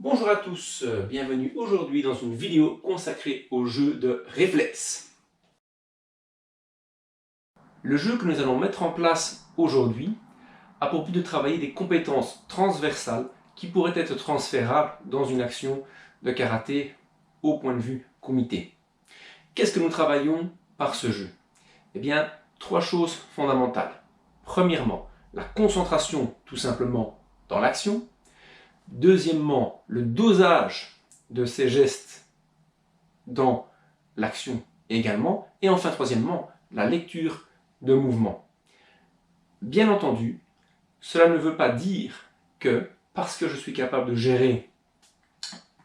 Bonjour à tous, bienvenue aujourd'hui dans une vidéo consacrée au jeu de réflexe. Le jeu que nous allons mettre en place aujourd'hui a pour but de travailler des compétences transversales qui pourraient être transférables dans une action de karaté au point de vue kumité. Qu'est-ce que nous travaillons par ce jeu? Eh bien, trois choses fondamentales. Premièrement, la concentration tout simplement dans l'action. Deuxièmement, le dosage de ces gestes dans l'action également. Et enfin, troisièmement, la lecture de mouvement. Bien entendu, cela ne veut pas dire que parce que je suis capable de gérer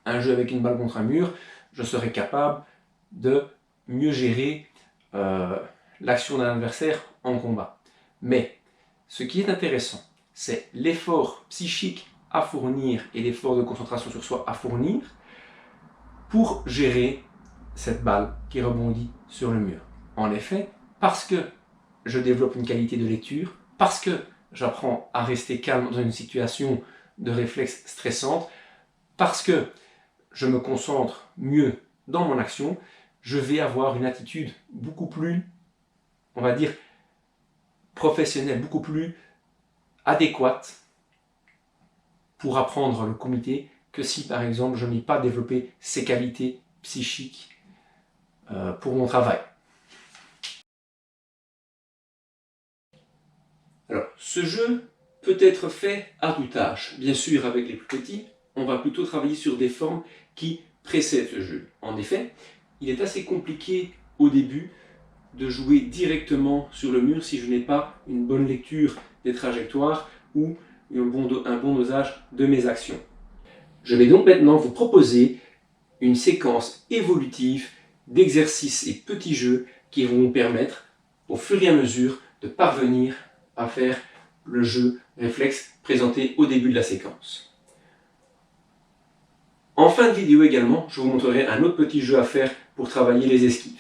un jeu avec une balle contre un mur, je serai capable de mieux gérer l'action d'un adversaire en combat. Mais ce qui est intéressant, c'est l'effort psychique à fournir et l'effort de concentration sur soi à fournir pour gérer cette balle qui rebondit sur le mur. En effet, parce que je développe une qualité de lecture, parce que j'apprends à rester calme dans une situation de réflexe stressante, parce que je me concentre mieux dans mon action, je vais avoir une attitude beaucoup plus, on va dire, professionnelle, beaucoup plus adéquate pour apprendre le kumité que si, par exemple, je n'ai pas développé ces qualités psychiques pour mon travail. Alors, ce jeu peut être fait à tout âge. Bien sûr, avec les plus petits, on va plutôt travailler sur des formes qui précèdent ce jeu. En effet, il est assez compliqué au début de jouer directement sur le mur si je n'ai pas une bonne lecture des trajectoires ou un bon dosage de mes actions. Je vais donc maintenant vous proposer une séquence évolutive d'exercices et petits jeux qui vont vous permettre, au fur et à mesure, de parvenir à faire le jeu réflexe présenté au début de la séquence. En fin de vidéo également, je vous montrerai un autre petit jeu à faire pour travailler les esquives.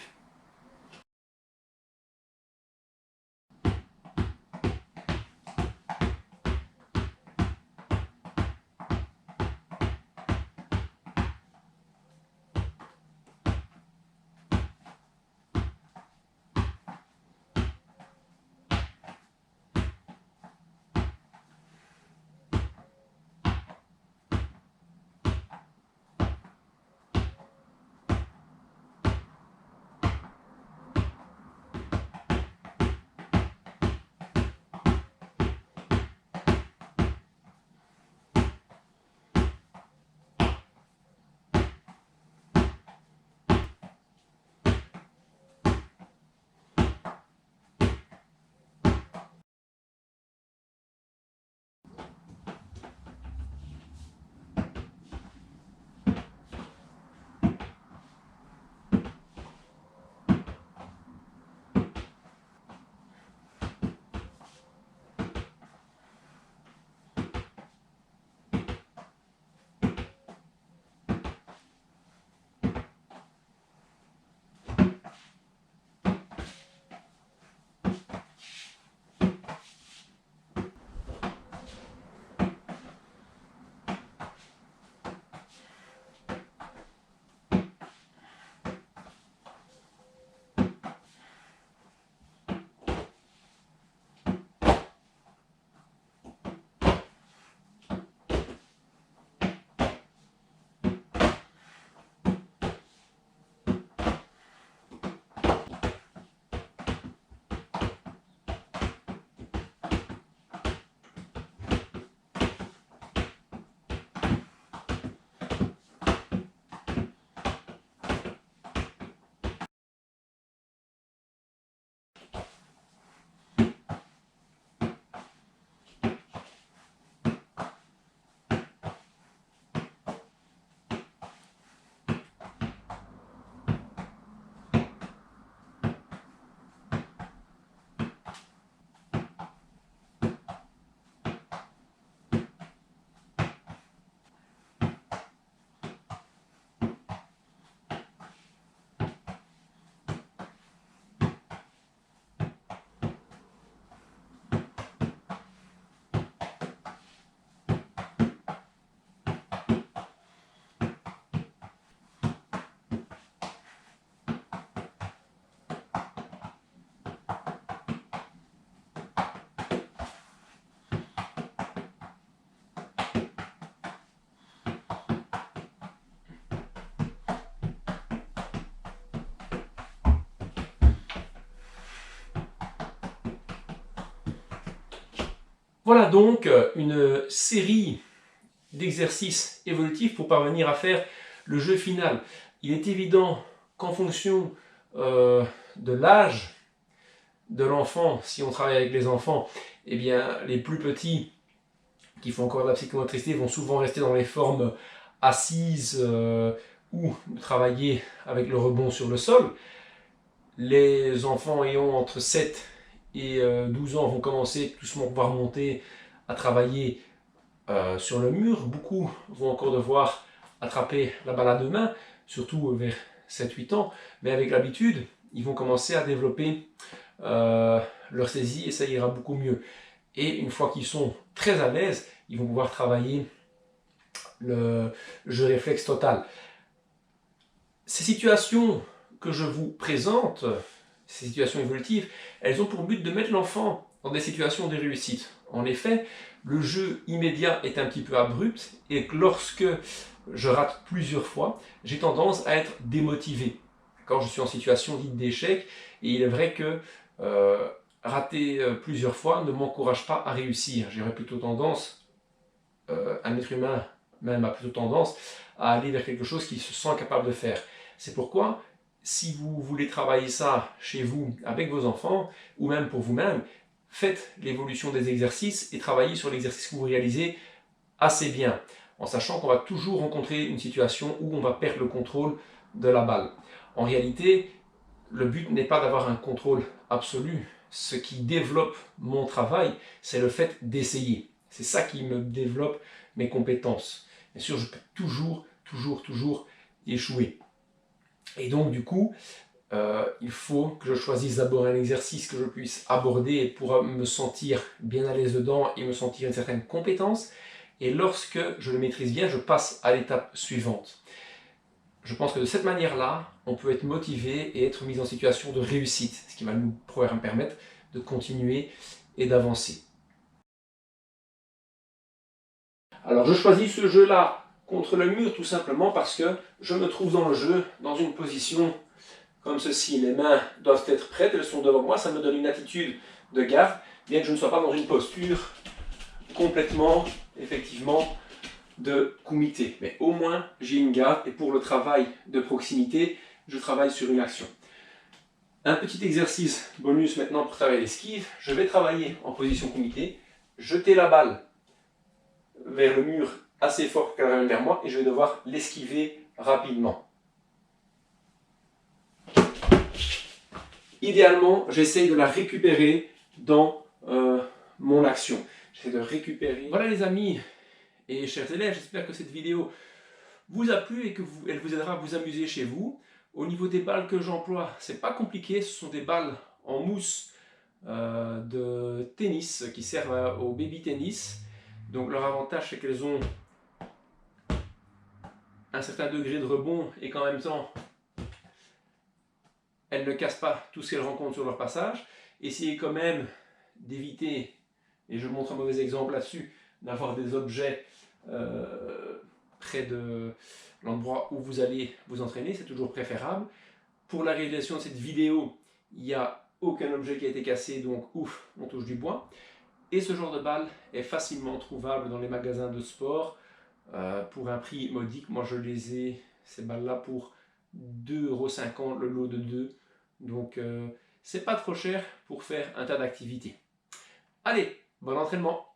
Voilà donc une série d'exercices évolutifs pour parvenir à faire le jeu final. Il est évident qu'en fonction de l'âge de l'enfant, si on travaille avec les enfants, eh bien, les plus petits qui font encore de la psychomotricité vont souvent rester dans les formes assises ou travailler avec le rebond sur le sol. Les enfants ayant entre 7 et 12 ans vont commencer doucement à pouvoir monter à travailler sur le mur. Beaucoup vont encore devoir attraper la balle à deux mains, surtout vers 7-8 ans, mais avec l'habitude, ils vont commencer à développer leur saisie et ça ira beaucoup mieux. Et une fois qu'ils sont très à l'aise, ils vont pouvoir travailler le jeu réflexe total. Ces situations que je vous présente, ces situations évolutives, elles ont pour but de mettre l'enfant dans des situations de réussite. En effet, le jeu immédiat est un petit peu abrupt et que lorsque je rate plusieurs fois, j'ai tendance à être démotivé. Quand je suis en situation dite d'échec, et il est vrai que rater plusieurs fois ne m'encourage pas à réussir. J'aurais plutôt tendance, un être humain même a plutôt tendance à aller vers quelque chose qu'il se sent capable de faire. C'est pourquoi, si vous voulez travailler ça chez vous, avec vos enfants, ou même pour vous-même, faites l'évolution des exercices et travaillez sur l'exercice que vous réalisez assez bien, en sachant qu'on va toujours rencontrer une situation où on va perdre le contrôle de la balle. En réalité, le but n'est pas d'avoir un contrôle absolu. Ce qui développe mon travail, c'est le fait d'essayer. C'est ça qui me développe mes compétences. Bien sûr, je peux toujours échouer. Et donc, du coup, il faut que je choisisse d'abord un exercice que je puisse aborder pour me sentir bien à l'aise dedans et me sentir une certaine compétence. Et lorsque je le maîtrise bien, je passe à l'étape suivante. Je pense que de cette manière-là, on peut être motivé et être mis en situation de réussite, ce qui va nous permettre de continuer et d'avancer. Alors je choisis ce jeu-là contre le mur tout simplement parce que je me trouve dans le jeu, dans une position comme ceci. Les mains doivent être prêtes, elles sont devant moi, ça me donne une attitude de garde, bien que je ne sois pas dans une posture complètement, effectivement, de kumité. Mais au moins, j'ai une garde et pour le travail de proximité, je travaille sur une action. Un petit exercice bonus maintenant pour travailler l'esquive. Je vais travailler en position kumité, jeter la balle vers le mur assez fort pour qu'elle revienne vers moi et je vais devoir l'esquiver rapidement. Idéalement, j'essaye de la récupérer dans mon action. J'essaie de récupérer. Voilà les amis et chers élèves, j'espère que cette vidéo vous a plu et qu'elle vous aidera à vous amuser chez vous. Au niveau des balles que j'emploie, c'est pas compliqué, ce sont des balles en mousse de tennis qui servent au baby tennis. Donc leur avantage c'est qu'elles ont un certain degré de rebond et qu'en même temps elles ne cassent pas tout ce qu'elles rencontrent sur leur passage. Essayez quand même d'éviter, et je montre un mauvais exemple là-dessus, d'avoir des objets près de l'endroit où vous allez vous entraîner, c'est toujours préférable. Pour la réalisation de cette vidéo, il n'y a aucun objet qui a été cassé, donc ouf, on touche du bois. Et ce genre de balle est facilement trouvable dans les magasins de sport pour un prix modique. Moi je les ai, ces balles-là, pour 2,50 € le lot de 2. Donc c'est pas trop cher pour faire un tas d'activités. Allez, bon entraînement!